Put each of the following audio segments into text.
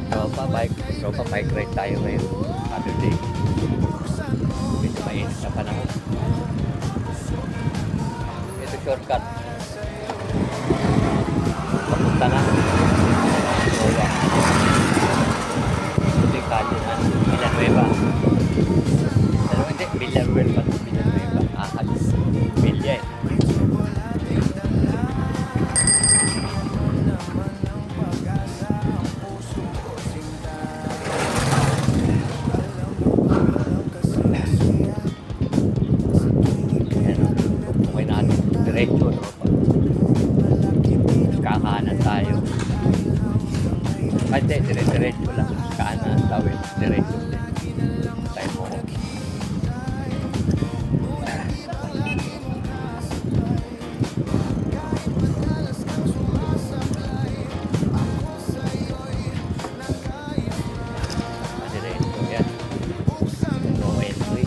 Tropa bike ride tayo ngayon. Saturday. Medyo mainit na panahon. Ito shortcut. Papunta na. Goa. Ito yung kalye na Villanueva. Pero hindi, Villanueva. Ahad. Villa eh. Diretso, no? Kakanan tayo. Hindi, diretso lang. Kanan, tawid, diretso din. Tayo mo. Diretso, yan. No entry.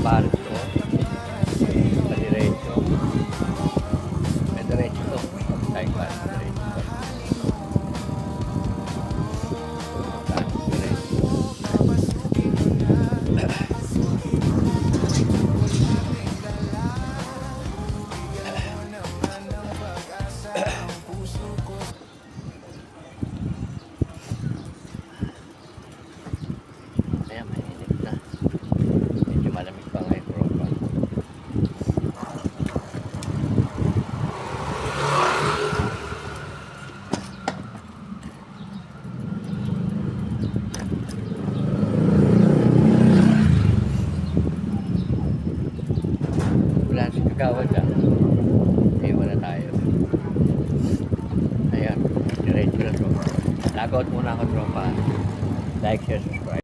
Parang diretso. May diretso to. Tayo pa. Diretso to. Ayan, mainit na. Medyo malamig pa ngayon, tropa. Wala si kagawad ah. Iwan na tayo. Ayan, diretso na tropa. Lagout muna ako tropa. Like, share, subscribe.